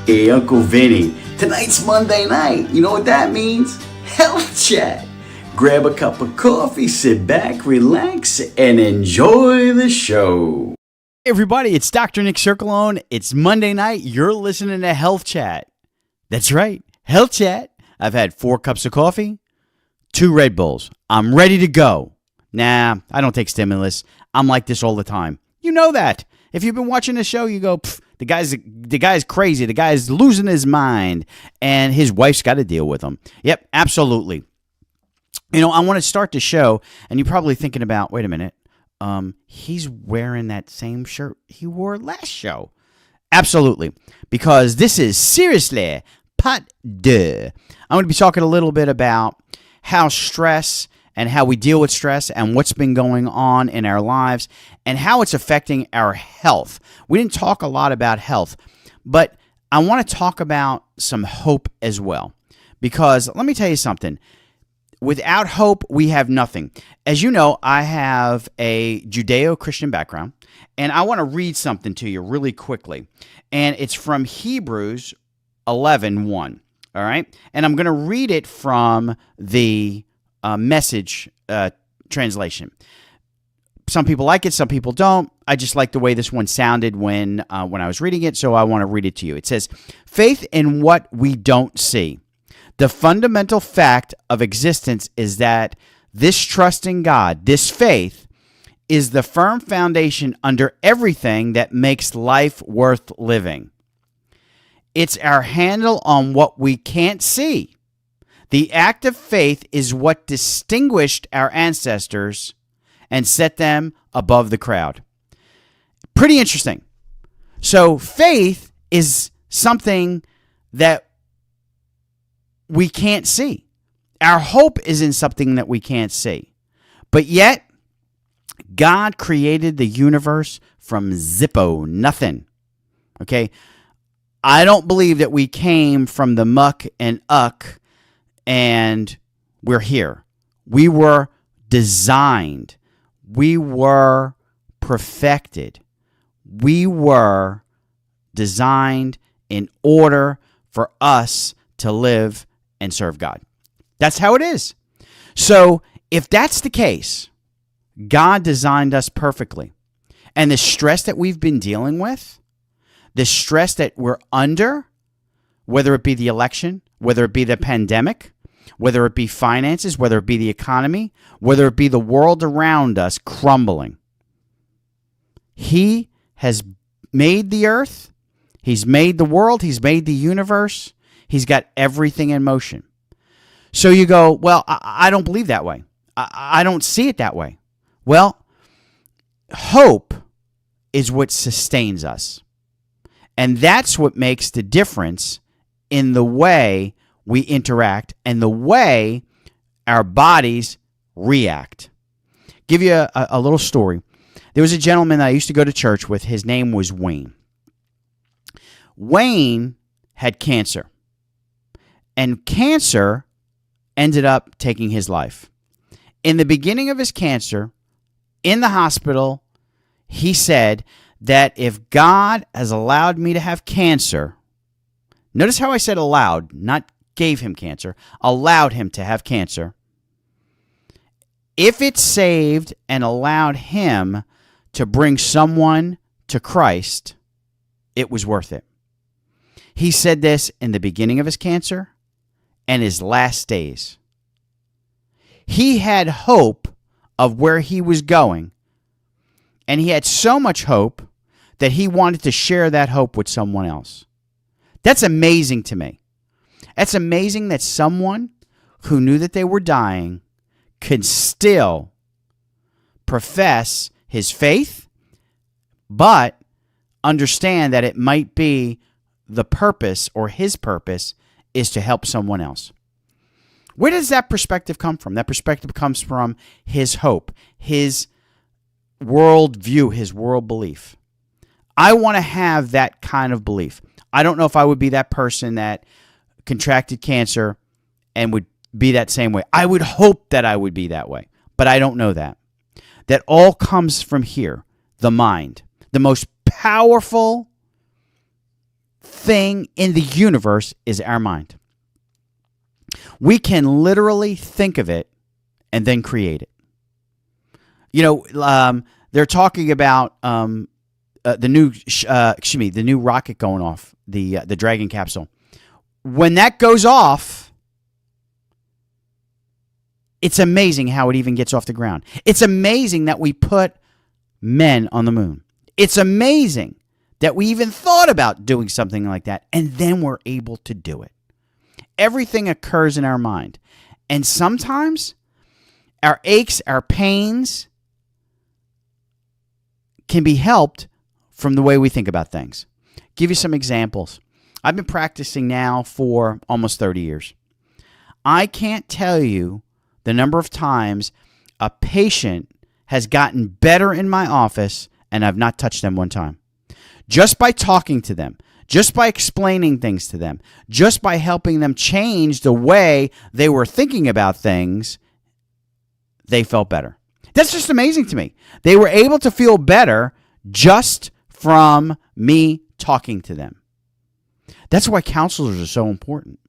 Hey, Uncle Vinny, tonight's Monday night. You know what that means? Health Chat. Grab a cup of coffee, sit back, relax, and enjoy the show. Hey everybody, it's Dr. Nick Circolone. It's Monday night. You're listening to Health Chat. That's right, Health Chat. I've had 4 cups of coffee, 2 Red Bulls. I'm ready to go. Nah, I don't take stimulus. I'm like this all the time. You know that. If you've been watching the show, you go, the guy's crazy. The guy's losing his mind, and his wife's got to deal with him. Yep, absolutely. You know, I want to start the show, and you're probably thinking about, wait a minute, he's wearing that same shirt he wore last show. Absolutely, because this is seriously Part 2. I'm going to be talking a little bit about how stress and how we deal with stress and what's been going on in our lives and how it's affecting our health. We didn't talk a lot about health, but I want to talk about some hope as well. Because let me tell you something. Without hope, we have nothing. As you know, I have a Judeo-Christian background, and I want to read something to you really quickly. And it's from Hebrews 11:1. All right? And I'm going to read it from the Message translation. Some people like it, some people don't. I just like the way this one sounded when I was reading it, so I want to read it to you. It says, "Faith in what we don't see. The fundamental fact of existence is that this trust in God, this faith, is the firm foundation under everything that makes life worth living. It's our handle on what we can't see. The act of faith is what distinguished our ancestors and set them above the crowd." Pretty interesting. So faith is something that we can't see. Our hope is in something that we can't see. But yet, God created the universe from zippo, nothing. Okay? I don't believe that we came from the muck and uck and we're here. We were designed. We were perfected. We were designed in order for us to live and serve God. That's how it is. So if that's the case, God designed us perfectly. And the stress that we've been dealing with, the stress that we're under, whether it be the election, whether it be the pandemic, whether it be finances, whether it be the economy, whether it be the world around us crumbling. He has made the earth. He's made the world. He's made the universe. He's got everything in motion. So you go, well, I don't believe that way. I don't see it that way. Well, hope is what sustains us. And that's what makes the difference in the way we interact and the way our bodies react. Give you a little story. There was a gentleman that I used to go to church with. His name was Wayne. Wayne had cancer. And cancer ended up taking his life. In the beginning of his cancer, in the hospital, he said that if God has allowed me to have cancer, notice how I said allowed, not gave him cancer, allowed him to have cancer. If it saved and allowed him to bring someone to Christ, it was worth it. He said this in the beginning of his cancer and his last days. He had hope of where he was going, and he had so much hope that he wanted to share that hope with someone else. That's amazing to me. It's amazing that someone who knew that they were dying could still profess his faith, but understand that it might be the purpose or his purpose is to help someone else. Where does that perspective come from? That perspective comes from his hope, his world view, his world belief. I want to have that kind of belief. I don't know if I would be that person that contracted cancer and would be that same way. I would hope that I would be that way, but I don't know that. That all comes from here, the mind. The most powerful thing in the universe is our mind. We can literally think of it and then create it. They're talking about the new rocket going off, the Dragon capsule. When that goes off, it's amazing how it even gets off the ground. It's amazing that we put men on the moon. It's amazing that we even thought about doing something like that, and then we're able to do it. Everything occurs in our mind. And sometimes our aches, our pains can be helped from the way we think about things. Give you some examples. I've been practicing now for almost 30 years. I can't tell you the number of times a patient has gotten better in my office and I've not touched them one time. Just by talking to them, just by explaining things to them, just by helping them change the way they were thinking about things, they felt better. That's just amazing to me. They were able to feel better just from me talking to them. That's why counselors are so important.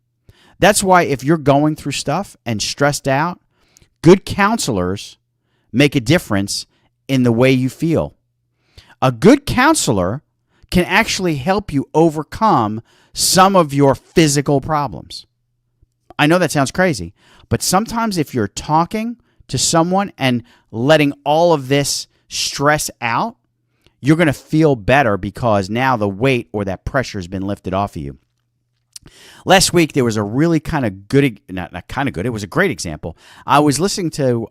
That's why if you're going through stuff and stressed out, good counselors make a difference in the way you feel. A good counselor can actually help you overcome some of your physical problems. I know that sounds crazy, but sometimes if you're talking to someone and letting all of this stress out, you're going to feel better because now the weight or that pressure has been lifted off of you. Last week, there was a really kind of good, not kind of good, it was a great example. I was listening to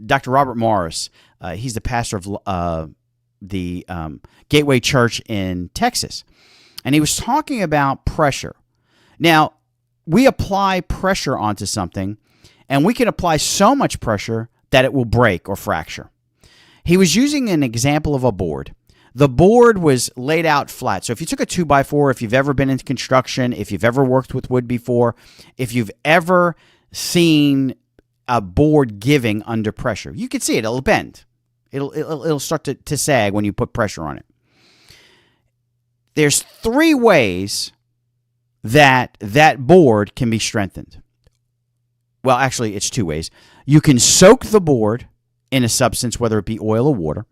Dr. Robert Morris. He's the pastor of the Gateway Church in Texas. And he was talking about pressure. Now, we apply pressure onto something, and we can apply so much pressure that it will break or fracture. He was using an example of a board. The board was laid out flat. So if you took a 2x4, if you've ever been into construction, if you've ever worked with wood before, if you've ever seen a board giving under pressure, you can see it. It'll bend. It'll start to sag when you put pressure on it. There's 3 ways that board can be strengthened. Well, actually, it's 2 ways. You can soak the board in a substance, whether it be oil or water,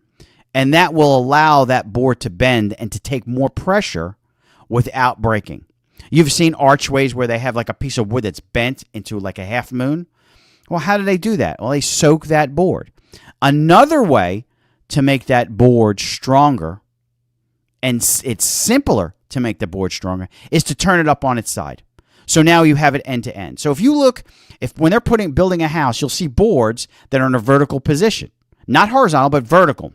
and that will allow that board to bend and to take more pressure without breaking. You've seen archways where they have like a piece of wood that's bent into like a half moon. Well, how do they do that? Well, they soak that board. Another way to make that board stronger, and it's simpler to make the board stronger, is to turn it up on its side. So now you have it end to end. So if you look, when they're building a house, you'll see boards that are in a vertical position. Not horizontal, but vertical.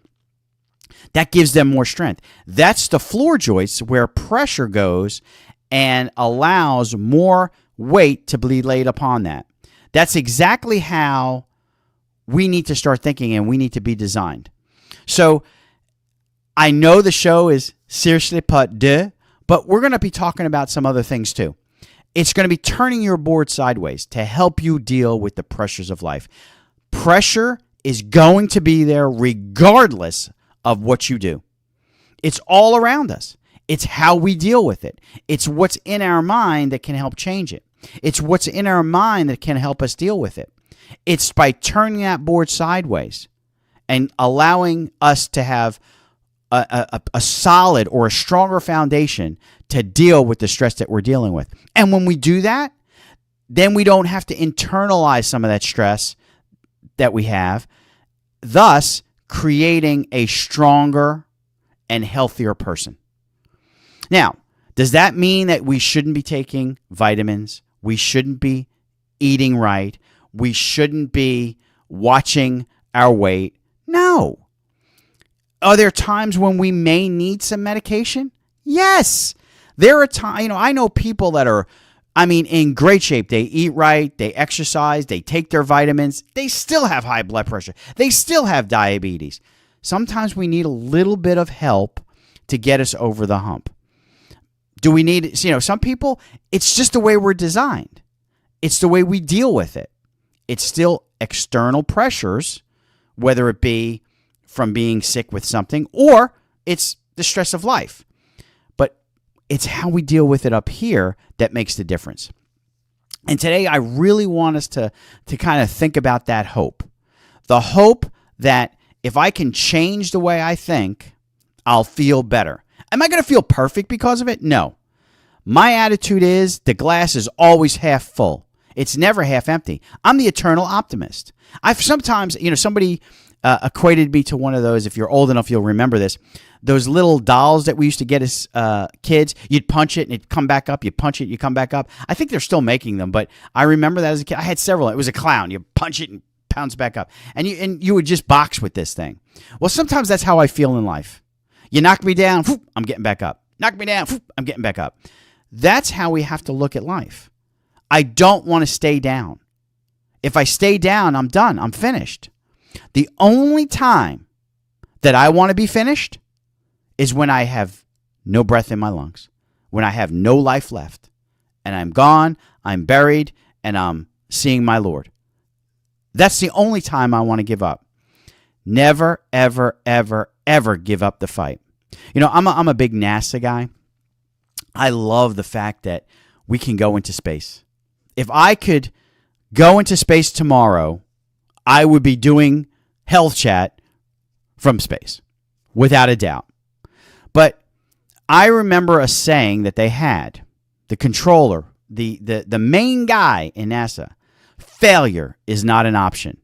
That gives them more strength. That's the floor joists where pressure goes and allows more weight to be laid upon that. That's exactly how we need to start thinking and we need to be designed. So I know the show is seriously pas deux, but we're going to be talking about some other things too. It's going to be turning your board sideways to help you deal with the pressures of life. Pressure is going to be there regardless of what you do. It's all around us. It's how we deal with it. It's what's in our mind that can help change it. It's what's in our mind that can help us deal with it. It's by turning that board sideways and allowing us to have a solid or a stronger foundation to deal with the stress that we're dealing with. And when we do that, then we don't have to internalize some of that stress that we have, thus creating a stronger and healthier person. Now, does that mean that we shouldn't be taking vitamins? We shouldn't be eating right? We shouldn't be watching our weight? No. Are there times when we may need some medication? Yes. There are times, I know people that are, in great shape. They eat right, they exercise, they take their vitamins. They still have high blood pressure. They still have diabetes. Sometimes we need a little bit of help to get us over the hump. Do we need, some people, it's just the way we're designed. It's the way we deal with it. It's still external pressures, whether it be from being sick with something or it's the stress of life. But it's how we deal with it up here that makes the difference. And today I really want us to kind of think about that hope. The hope that if I can change the way I think, I'll feel better. Am I going to feel perfect because of it? No. My attitude is the glass is always half full. It's never half empty. I'm the eternal optimist. I've sometimes, somebody equated me to one of those, if you're old enough, you'll remember this, those little dolls that we used to get as kids. You'd punch it and it'd come back up. You punch it, you come back up. I think they're still making them, but I remember that as a kid. I had several. It was a clown. You punch it and pounds back up. And you would just box with this thing. Well, sometimes that's how I feel in life. You knock me down, whoop, I'm getting back up. Knock me down, whoop, I'm getting back up. That's how we have to look at life. I don't want to stay down. If I stay down, I'm done. I'm finished. The only time that I want to be finished is when I have no breath in my lungs, when I have no life left, and I'm gone, I'm buried, and I'm seeing my Lord. That's the only time I want to give up. Never, ever, ever, ever give up the fight. I'm a big NASA guy. I love the fact that we can go into space. If I could go into space tomorrow, I would be doing Health Chat from space, without a doubt. But I remember a saying that they had, the controller, the main guy in NASA, failure is not an option.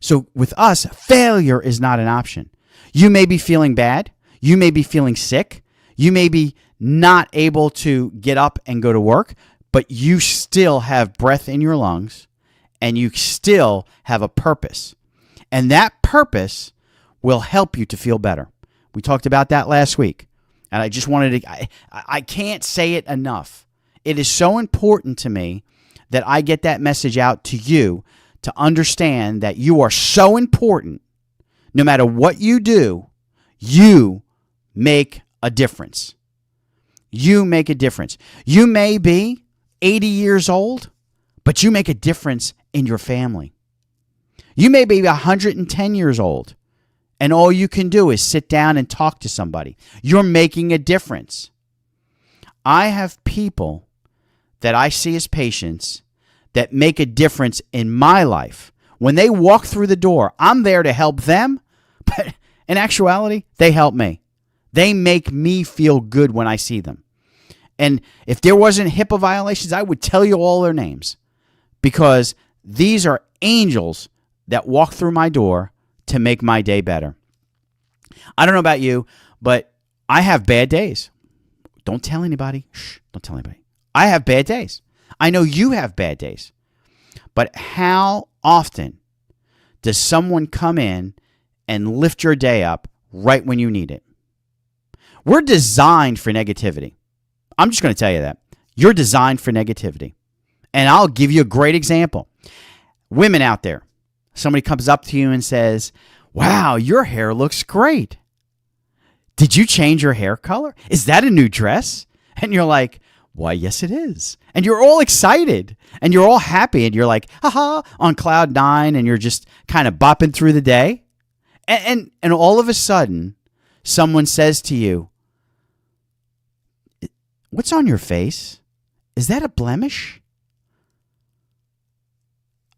So with us, failure is not an option. You may be feeling bad. You may be feeling sick. You may be not able to get up and go to work, but you still have breath in your lungs and you still have a purpose. And that purpose will help you to feel better. We talked about that last week. And I just wanted to, I can't say it enough. It is so important to me that I get that message out to you to understand that you are so important. No matter what you do, you make a difference. You make a difference. You may be 80 years old, but you make a difference in your family. You may be 110 years old, and all you can do is sit down and talk to somebody. You're making a difference. I have people that I see as patients that make a difference in my life. When they walk through the door, I'm there to help them, but in actuality, they help me. They make me feel good when I see them. And if there wasn't HIPAA violations, I would tell you all their names, because these are angels that walk through my door to make my day better. I don't know about you, but I have bad days. Don't tell anybody. Shh, don't tell anybody. I have bad days. I know you have bad days. But how often does someone come in and lift your day up right when you need it? We're designed for negativity. I'm just going to tell you that. You're designed for negativity. And I'll give you a great example. Women out there, somebody comes up to you and says, "Wow, your hair looks great. Did you change your hair color? Is that a new dress?" And you're like, "Why, yes, it is." And you're all excited and you're all happy and you're like, haha, on cloud nine, and you're just kind of bopping through the day. And all of a sudden, someone says to you, "What's on your face? Is that a blemish?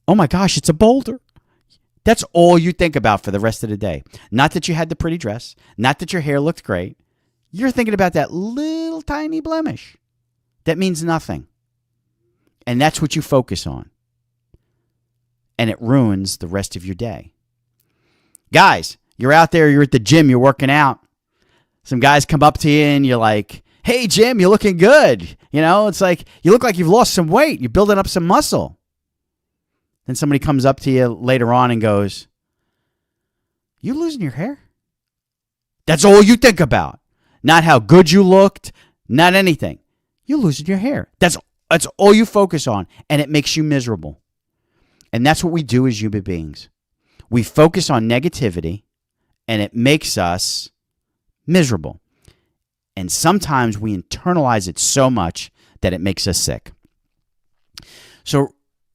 Oh my gosh, it's a boulder." That's all you think about for the rest of the day. Not that you had the pretty dress, not that your hair looked great. You're thinking about that little tiny blemish that means nothing. And that's what you focus on. And it ruins the rest of your day. Guys, you're out there, you're at the gym, you're working out. Some guys come up to you and you're like, "Hey, Jim, you're looking good." It's like you look like you've lost some weight. You're building up some muscle. Then somebody comes up to you later on and goes, "You losing your hair?" That's all you think about. Not how good you looked, not anything. You're losing your hair. That's all you focus on, and it makes you miserable. And that's what we do as human beings. We focus on negativity, and it makes us miserable. And sometimes we internalize it so much that it makes us sick. So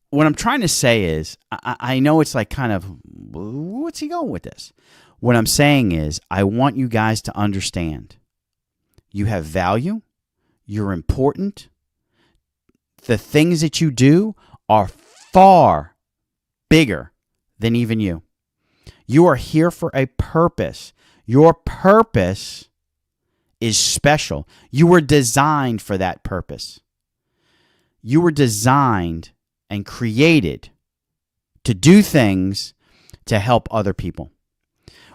what I'm trying to say is, I know it's like kind of, what's he going with this? What I'm saying is, I want you guys to understand. you have value, you're important. The things that you do are far bigger than even you. You are here for a purpose. Your purpose is special. You were designed for that purpose. You were designed and created to do things to help other people.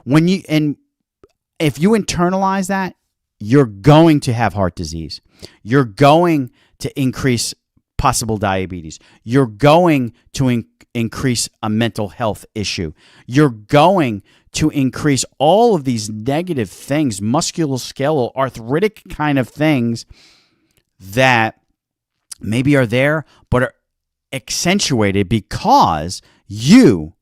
If you internalize that, you're going to have heart disease. You're going to increase possible diabetes. You're going to increase a mental health issue. You're going to increase all of these negative things, musculoskeletal, arthritic kind of things that maybe are there but are accentuated because you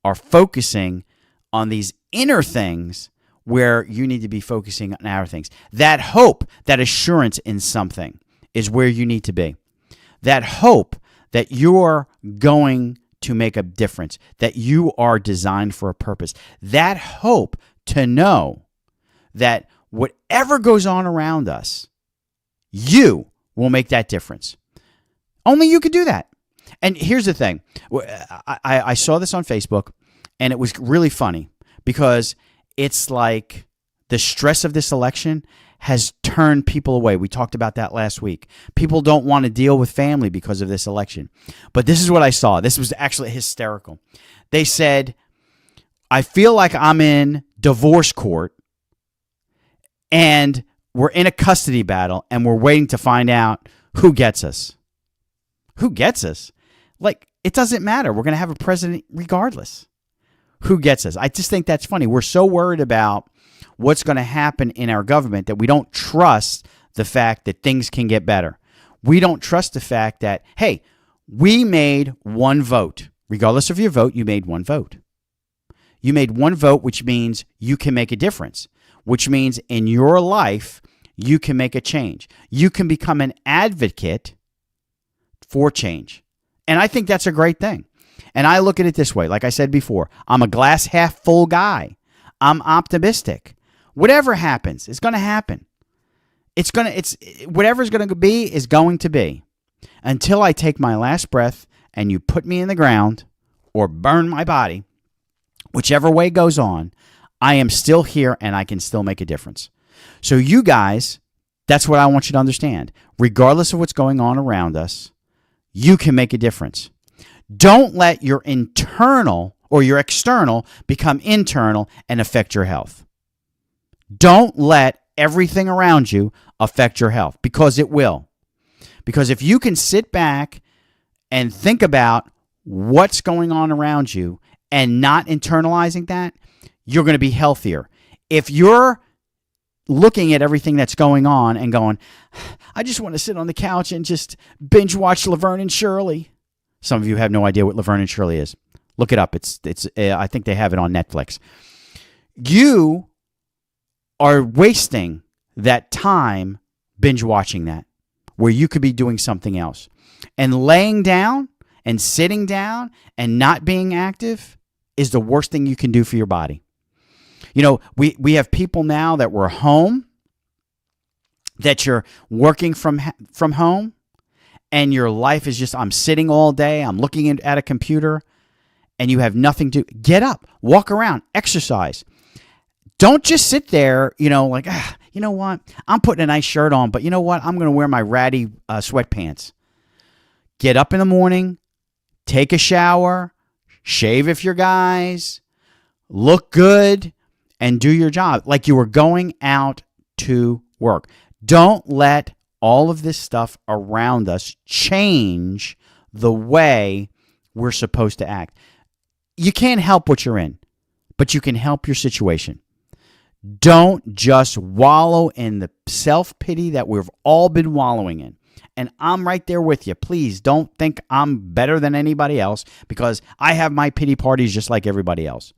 are focusing on these inner things where you need to be focusing on outer things. That hope, that assurance in something is where you need to be. That hope that you're going to make a difference, that you are designed for a purpose. That hope to know that whatever goes on around us, you will make that difference. Only you could do that. And here's the thing. I saw this on Facebook, and it was really funny because it's like the stress of this election has turned people away. We talked about that last week. People don't want to deal with family because of this election. But this is what I saw. This was actually hysterical. They said, I feel like I'm in divorce court and we're in a custody battle and we're waiting to find out who gets us. Who gets us? Like, it doesn't matter. We're going to have a president regardless. Who gets us? I just think that's funny. We're so worried about what's going to happen in our government that we don't trust the fact that things can get better. We don't trust the fact that, hey, we made one vote. Regardless of your vote, you made one vote. You made one vote, which means you can make a difference, which means in your life, you can make a change. You can become an advocate for change. And I think that's a great thing. And I look at it this way. Like I said before, I'm a glass half full guy. I'm optimistic. Whatever happens, it's going to happen. Whatever's going to be is going to be. Until I take my last breath and you put me in the ground or burn my body, whichever way goes on, I am still here and I can still make a difference. So you guys, that's what I want you to understand. Regardless of what's going on around us, you can make a difference. Don't let your internal or your external become internal and affect your health. Don't let everything around you affect your health, because it will. Because if you can sit back and think about what's going on around you and not internalizing that, you're going to be healthier. If you're looking at everything that's going on and going, I just want to sit on the couch and just binge watch Laverne and Shirley. Some of you have no idea what Laverne and Shirley is. Look it up. It's. I think they have it on Netflix. You are wasting that time binge watching that, where you could be doing something else. And laying down and sitting down and not being active is the worst thing you can do for your body. You know, we have people now that were home, that you're working from home, and your life is just, I'm sitting all day, I'm looking at a computer, and you have nothing to get up, walk around, exercise. Don't just sit there, like, you know what? I'm putting a nice shirt on, but you know what? I'm going to wear my ratty sweatpants. Get up in the morning, take a shower, shave if you're guys, look good, and do your job like you were going out to work. Don't let all of this stuff around us change the way we're supposed to act. You can't help what you're in, but you can help your situation. Don't just wallow in the self-pity that we've all been wallowing in. And I'm right there with you. Please don't think I'm better than anybody else, because I have my pity parties just like everybody else.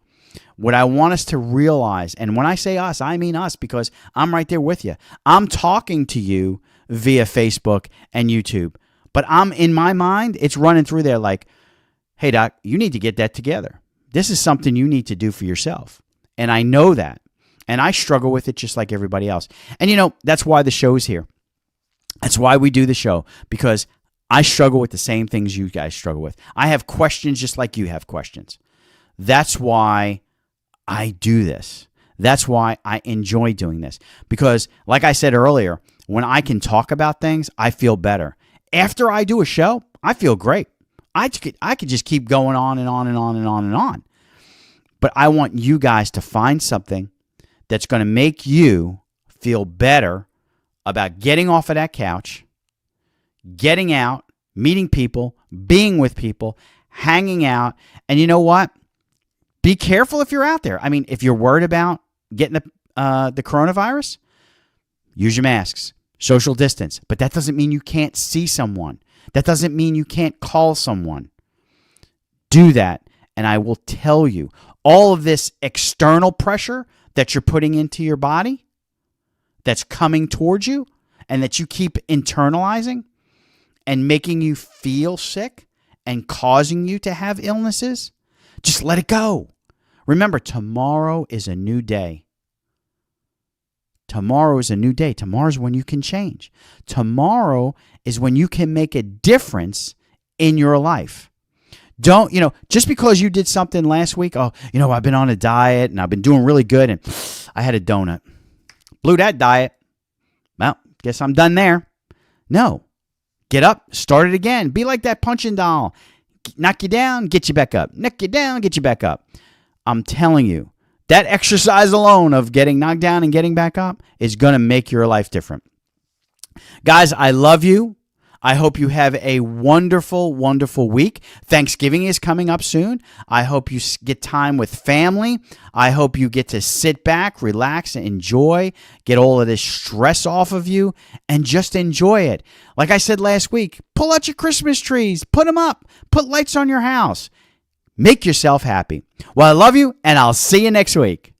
What I want us to realize, and when I say us, I mean us, because I'm right there with you. I'm talking to you via Facebook and YouTube, but I'm in my mind, it's running through there like, hey, Doc, you need to get that together. This is something you need to do for yourself. And I know that. And I struggle with it just like everybody else. And that's why the show's here. That's why we do the show, because I struggle with the same things you guys struggle with. I have questions just like you have questions. That's why I do this. That's why I enjoy doing this. Because like I said earlier, when I can talk about things, I feel better. After I do a show, I feel great. I could just keep going on and on and on and on and on. But I want you guys to find something that's going to make you feel better about getting off of that couch, getting out, meeting people, being with people, hanging out. And you know what? Be careful if you're out there. I mean, if you're worried about getting the coronavirus, use your masks, social distance. But that doesn't mean you can't see someone. That doesn't mean you can't call someone. Do that. And I will tell you, all of this external pressure that you're putting into your body, that's coming towards you, and that you keep internalizing and making you feel sick and causing you to have illnesses, just let it go. Remember, tomorrow is a new day. Tomorrow is a new day. Tomorrow is when you can change. Tomorrow is when you can make a difference in your life. Don't, just because you did something last week, I've been on a diet and I've been doing really good and I had a donut. Blew that diet. Well, guess I'm done there. No. Get up, start it again. Be like that punching doll. Knock you down, get you back up. Knock you down, get you back up. I'm telling you, that exercise alone of getting knocked down and getting back up is going to make your life different. Guys, I love you. I hope you have a wonderful, wonderful week. Thanksgiving is coming up soon. I hope you get time with family. I hope you get to sit back, relax, and enjoy, get all of this stress off of you, and just enjoy it. Like I said last week, pull out your Christmas trees, put them up, put lights on your house. Make yourself happy. Well, I love you, and I'll see you next week.